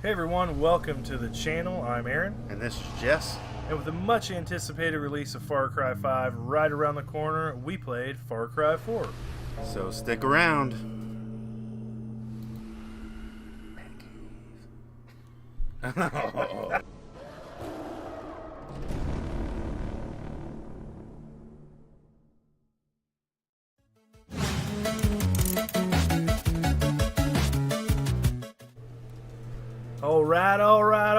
Hey everyone, welcome to the channel. I'm Aaron. And this is Jess. And with the much anticipated release of Far Cry 5 right around the corner, we played Far Cry 4. So stick around.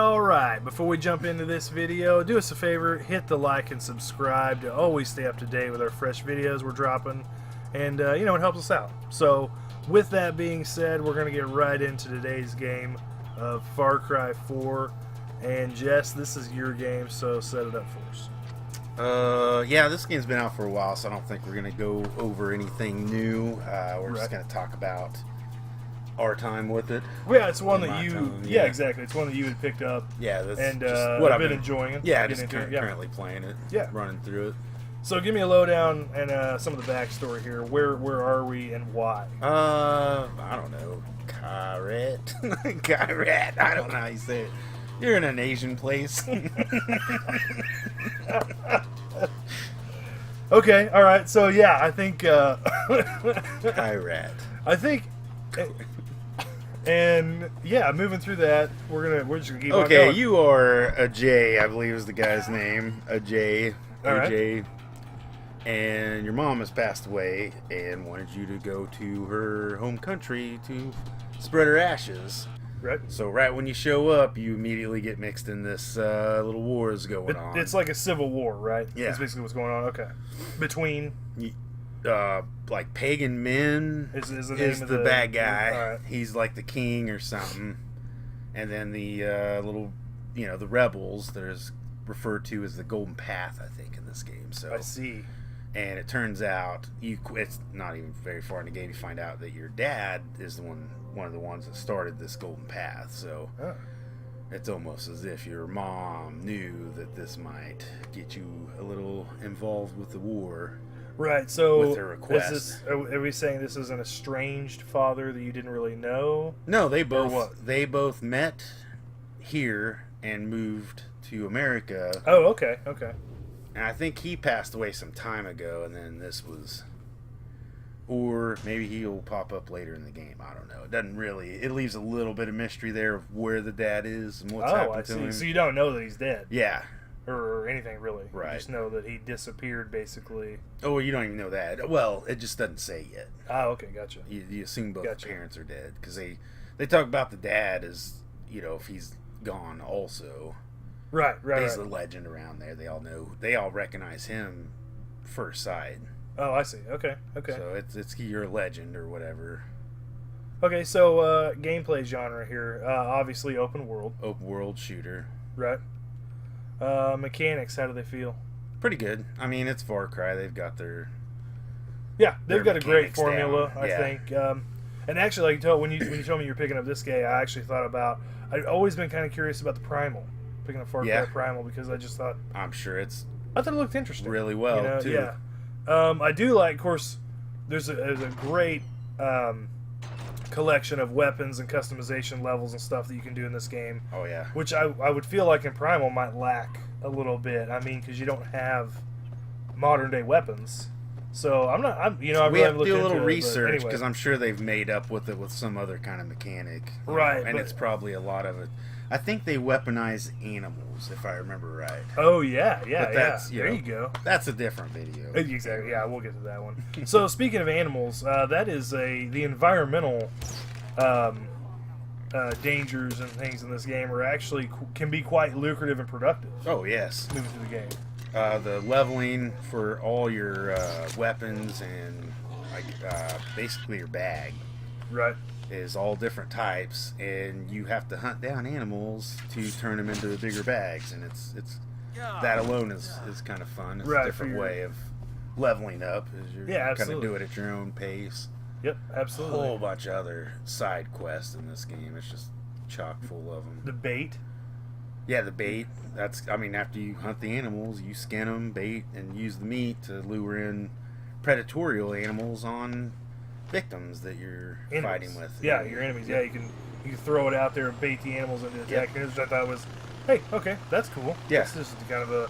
Alright. Before we jump into this video, do us a favor, hit the like and subscribe to always stay up to date with our fresh videos we're dropping. And, it helps us out. So, with that being said, we're going to get right into today's game of Far Cry 4. And, Jess, this is your game, so set it up for us. Yeah, this game's been out for a while, so I don't think we're going to go over anything new. We're just going to talk about our time with it. Well, yeah, it's one that you... time, yeah, exactly. It's one that you had picked up. Yeah, that's and just what I've been enjoying it. Yeah, just currently playing it. Yeah. Running through it. So give me a lowdown and some of the backstory here. Where are we and why? I don't know. Kyrat. Kyrat. I don't know how you say it. You're in an Asian place. Okay, all right. So yeah, I think Kyrat. I think, and yeah, moving through that, we're just gonna keep on Okay, going. you are Ajay, I believe is the guy's name. Ajay. All right. AJ. And your mom has passed away and wanted you to go to her home country to spread her ashes. Right. So right when you show up, you immediately get mixed in this little wars going on. It's like a civil war, right? Yeah. That's basically what's going on. Okay. Between like pagan men is the, is name of the bad guy. All right. He's like the king or something. And then the little, the rebels, there's referred to as the Golden Path, I think, in this game. So I see. And it turns out it's not even very far in the game. You find out that your dad is one of the ones that started this Golden Path. So it's almost as if your mom knew that this might get you a little involved with the war. Right. So with her request. Are we saying this is an estranged father that you didn't really know? No, they both met here and moved to America. Oh, okay. Okay. And I think he passed away some time ago, and then this was... Or maybe he'll pop up later in the game. I don't know. It doesn't really... It leaves a little bit of mystery there of where the dad is and what's happened to him. So you don't know that he's dead? Yeah. Or anything, really? Right. You just know that he disappeared, basically. Oh, you don't even know that. Well, it just doesn't say yet. Oh, okay. Gotcha. You assume both parents are dead. Because they talk about the dad as, if he's gone also... Right. He's a legend around there. They all recognize him first sight. Oh, I see. Okay. So it's you're a legend or whatever. Okay, so gameplay genre here. Obviously open world. Open world shooter. Right. Mechanics, how do they feel? Pretty good. I mean, it's Far Cry. They've got their... Yeah, they've got a great formula, down. I think. And actually, when you told me you're picking up this game, I actually thought about... I've always been kind of curious about the Primal. Picking up Far Cry Primal because I just thought... I'm sure it's... I thought it looked interesting. Really well, too. Yeah. I do like, of course, there's a great collection of weapons and customization levels and stuff that you can do in this game. Oh, yeah. Which I would feel like in Primal might lack a little bit. I mean, because you don't have modern-day weapons. So I we have to do a little research because anyway. I'm sure they've made up with it with some other kind of mechanic. Right. And it's probably a lot of it. I think they weaponize animals, if I remember right. Oh, yeah. But that's, there you go. That's a different video. Exactly. Yeah, we'll get to that one. So speaking of animals, that is the environmental dangers and things in this game are actually can be quite lucrative and productive. Oh, yes. Moving through the game. The leveling for all your weapons and basically your bag, right, is all different types, and you have to hunt down animals to turn them into bigger bags, and it's that alone is kind of fun. It's a different way of leveling up. Is you're kind of do it at your own pace. Yep, absolutely. A whole bunch of other side quests in this game. It's just chock full of them. The bait. Yeah, the bait. After you hunt the animals, you skin them, bait, and use the meat to lure in predatorial animals on victims that you're fighting with. Yeah, your enemies. Yeah, you could throw it out there and bait the animals into attack, which I thought was, hey, okay, that's cool. Yeah. It's just kind of a,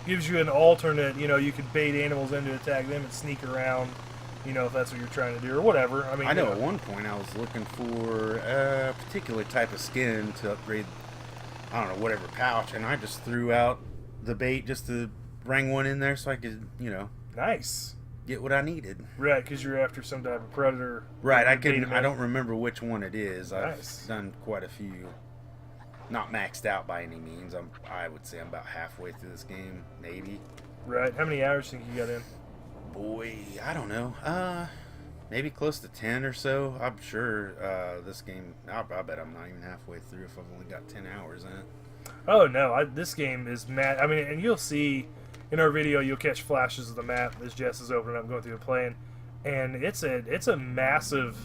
gives you an alternate, you know, you could bait animals in to attack them and sneak around, you know, if that's what you're trying to do, or whatever. I mean, I know at one point I was looking for a particular type of skin to upgrade, I don't know, whatever pouch, and I just threw out the bait just to bring one in there so I could, you know, nice. Get what I needed. Right, because you're after some type of predator. Right, I don't remember which one it is. Nice. I've done quite a few. Not maxed out by any means. I would say I'm about halfway through this game, maybe. Right. How many hours do you think you got in? Boy, I don't know. Maybe close to 10 or so. I'm sure this game, I bet I'm not even halfway through if I've only got 10 hours in it. Oh, no. This game is mad. I mean, and you'll see in our video, you'll catch flashes of the map as Jess is opening up, going through and playing. And it's a massive...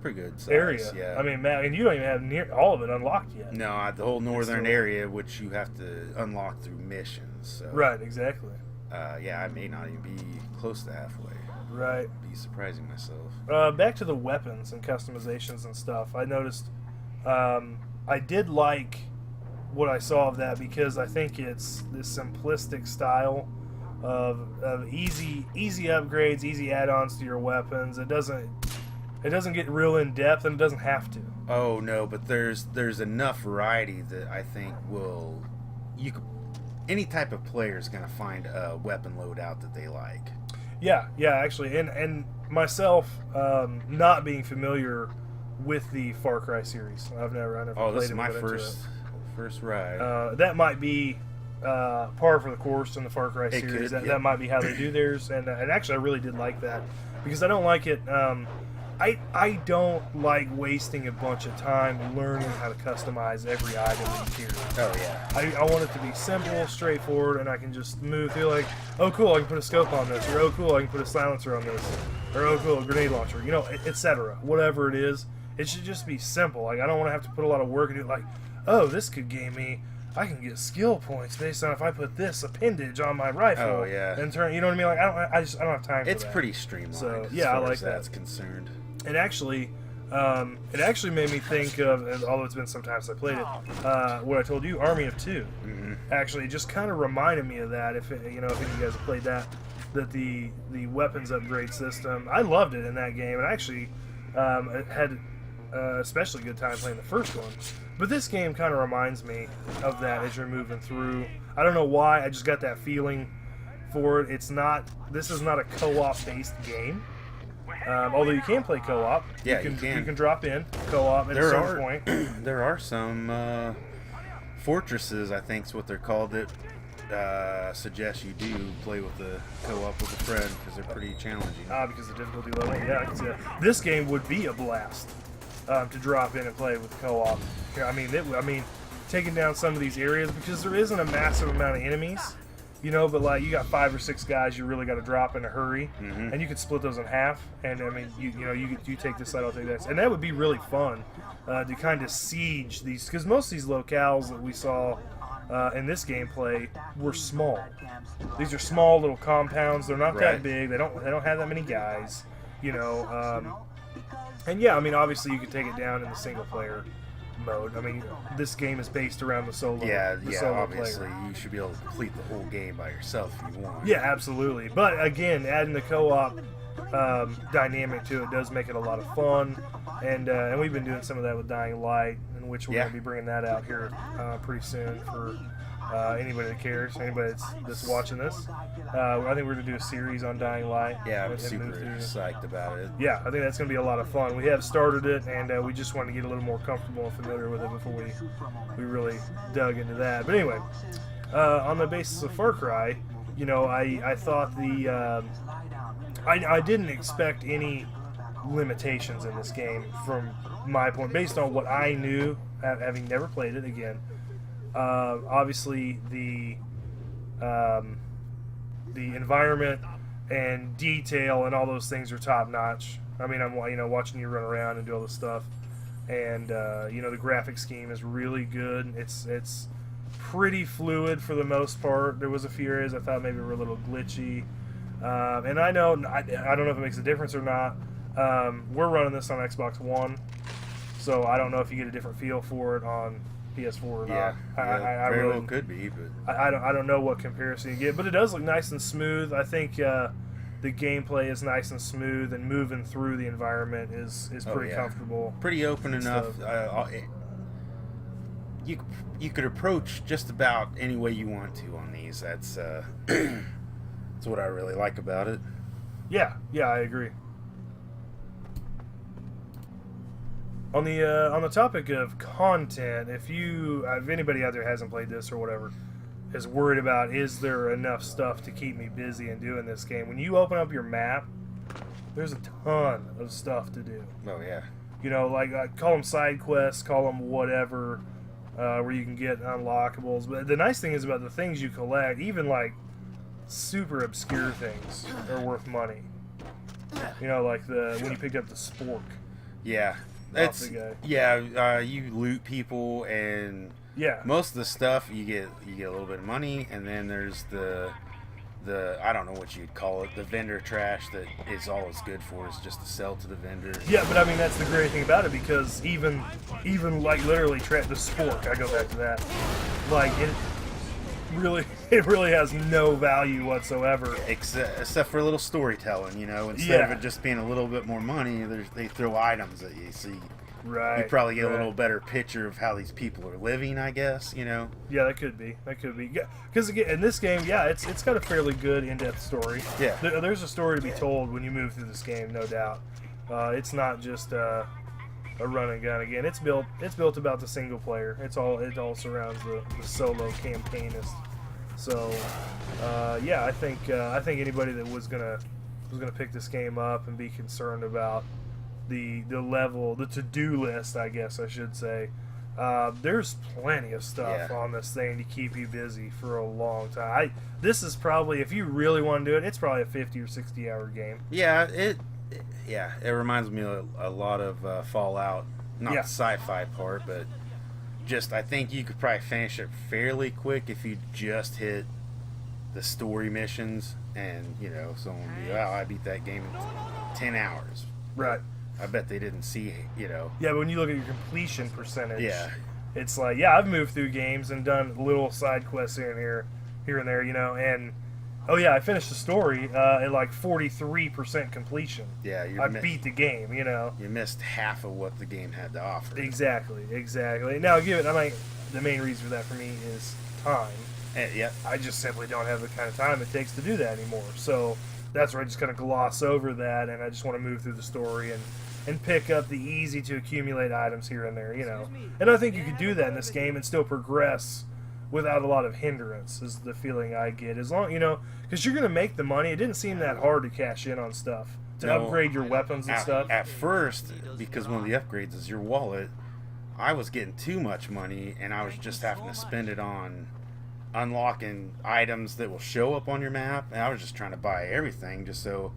Pretty good size, area. Yeah. I mean, and you don't even have near all of it unlocked yet. No, the whole northern area, which you have to unlock through missions. So. Right, exactly. Yeah, I may not even be close to halfway. Right. Be surprising myself. Back to the weapons and customizations and stuff. I noticed I did like what I saw of that because I think it's this simplistic style of easy upgrades, easy add-ons to your weapons. It doesn't get real in depth, and it doesn't have to. Oh no, but there's enough variety that I think any type of player is going to find a weapon loadout that they like. Yeah, actually, and myself not being familiar with the Farcry series, I never played it. This is my first ride. That might be par for the course in the Farcry series. That might be how they do theirs, and actually, I really did like that because I don't like it. I don't like wasting a bunch of time learning how to customize every item in here. Oh, yeah. I want it to be simple, straightforward, and I can just move through like, oh, cool, I can put a scope on this, or oh, cool, I can put a silencer on this, or oh, cool, a grenade launcher, you know, etc. Whatever it is, it should just be simple. Like, I don't want to have to put a lot of work into it, like, oh, this could gain me, I can get skill points based on if I put this appendage on my rifle. Oh, yeah. And turn, you know what I mean? Like, I don't have time for that. It's pretty streamlined. So, yeah, I like that. That's concerned. It actually made me think of, although it's been some time since I played it, what I told you, Army of Two. Mm-hmm. Actually, it just kind of reminded me of that. If any of you guys have played that the weapons upgrade system, I loved it in that game, and I actually had especially good time playing the first one. But this game kind of reminds me of that as you're moving through. I don't know why, I just got that feeling for it. This is not a co-op based game. Although you can play co-op. Yeah, you can drop in co-op at a certain point. There are some fortresses, I think is what they're called, that suggest you do play with the co-op with a friend because they're pretty challenging. Because of the difficulty level. Yeah, I can see that. This game would be a blast to drop in and play with co-op. I mean, taking down some of these areas because there isn't a massive amount of enemies. You know, but like you got 5 or 6 guys you really got to drop in a hurry, and you could split those in half. And I mean, you take this side, I'll take this, and that would be really fun to kind of siege these, because most of these locales that we saw in this gameplay were small. These are small little compounds. They're not that big. They don't have that many guys. You know, and yeah, I mean, obviously you could take it down in the single player mode. I mean, this game is based around the solo. Solo obviously player. you should be able to complete the whole game by yourself if you want. Yeah, absolutely. But again, adding the co-op dynamic to it does make it a lot of fun, and we've been doing some of that with Dying Light, in which we're going to be bringing that out here pretty soon for anybody that cares, anybody that's watching this. I think we're going to do a series on Dying Light. Yeah, I'm super psyched about it. Yeah, I think that's going to be a lot of fun. We have started it, and we just wanted to get a little more comfortable and familiar with it before we really dug into that. But anyway, on the basis of Far Cry, you know, I thought I didn't expect any limitations in this game from my point, based on what I knew, having never played it again. Obviously, the environment and detail and all those things are top notch. I mean, I'm watching you run around and do all this stuff, and the graphic scheme is really good. It's pretty fluid for the most part. There was a few areas I thought maybe were a little glitchy, and I don't know if it makes a difference or not. We're running this on Xbox One, So I don't know if you get a different feel for it on PS4 or Yeah, not. I very really well could be, but I don't know what comparison you get, but it does look nice and smooth. I think the gameplay is nice and smooth, and moving through the environment is pretty comfortable. Pretty open enough. You could approach just about any way you want to on these. That's that's what I really like about it. Yeah, I agree. On the topic of content, if anybody out there hasn't played this or whatever, is worried about is there enough stuff to keep me busy and doing this game, when you open up your map, there's a ton of stuff to do. Oh yeah. You know, like call them side quests, call them whatever, where you can get unlockables. But the nice thing is about the things you collect, even like super obscure things are worth money. You know, like when you picked up the spork. Yeah. You loot people, and most of the stuff you get a little bit of money, and then there's the I don't know what you'd call it, the vendor trash that is all it's good for is just to sell to the vendor. Yeah, but I mean that's the great thing about it, because even like literally the spork, I go back to that, like it really has no value whatsoever, except for a little storytelling, you know. Instead of it just being a little bit more money, they throw items at you, so you probably get a little better picture of how these people are living, I guess, you know. Yeah, that could be because again in this game, it's got a fairly good in-depth story. There's a story to be told when you move through this game, no doubt. It's not just a run and gun. Again, it's built about the single player. It all surrounds the solo campaignist. So I think anybody that was gonna pick this game up and be concerned about the level, the to-do list, I guess I should say, there's plenty of stuff on this thing to keep you busy for a long time. This is probably, if you really want to do it, it's probably a 50 or 60 hour game. It reminds me a lot of Fallout, not the sci-fi part, but just I think you could probably finish it fairly quick if you just hit the story missions, and you know, someone would be, I beat that game in 10 hours. Right. I bet they didn't see, you know. Yeah, but when you look at your completion percentage, it's like, I've moved through games and done little side quests here and there, you know, and I finished the story at like 43% completion. Yeah, I beat the game, you know. You missed half of what the game had to offer. Exactly. Now, the main reason for that for me is time. I just simply don't have the kind of time it takes to do that anymore. So that's where I just kind of gloss over that, and I just want to move through the story and pick up the easy to accumulate items here and there, you know. And I think you could do that in this game and still progress without a lot of hindrance, is the feeling I get. As long, you know, because you're going to make the money. It didn't seem that hard to cash in on stuff, to upgrade your weapons and stuff. At first, because one of the upgrades is your wallet, I was getting too much money, and I was just having to spend it on unlocking items that will show up on your map, and I was just trying to buy everything just so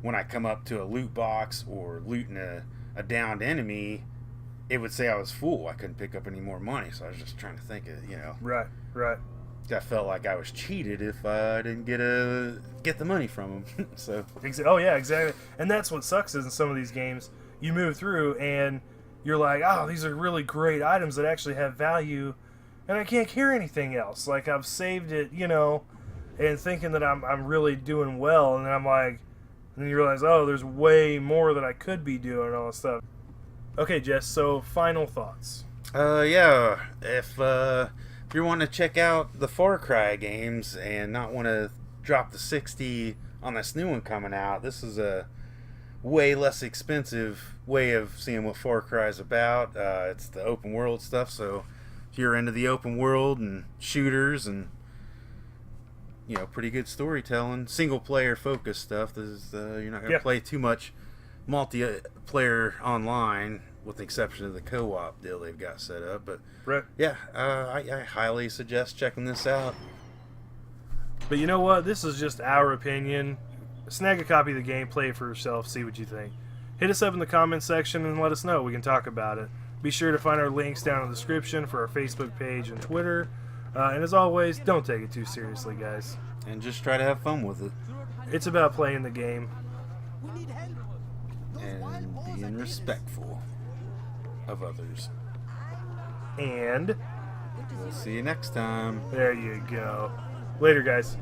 when I come up to a loot box or looting a downed enemy, it would say I was full. I couldn't pick up any more money, so I was just trying to think of, you know. Right. I felt like I was cheated if I didn't get the money from them. So. Oh yeah, exactly. And that's what sucks is in some of these games, you move through and you're like, oh, these are really great items that actually have value, and I can't carry anything else. Like I've saved it, you know, and thinking that I'm really doing well, and then I'm like, and then you realize, oh, there's way more that I could be doing and all this stuff. Okay, Jess, so final thoughts. If you're wanting to check out the Farcry games and not want to drop the $60 on this new one coming out, this is a way less expensive way of seeing what Farcry is about. It's the open world stuff, so if you're into the open world and shooters and, you know, pretty good storytelling, single player focused stuff, this is, you're not going to play too much multiplayer online, with the exception of the co-op deal they've got set up. But I highly suggest checking this out. But you know what? This is just our opinion. Snag a copy of the game, play it for yourself, see what you think. Hit us up in the comments section and let us know. We can talk about it. Be sure to find our links down in the description for our Facebook page and Twitter. And as always, don't take it too seriously, guys. And just try to have fun with it. It's about playing the game. And being respectful. of others. And we'll see you next time. there you go. Later, guys.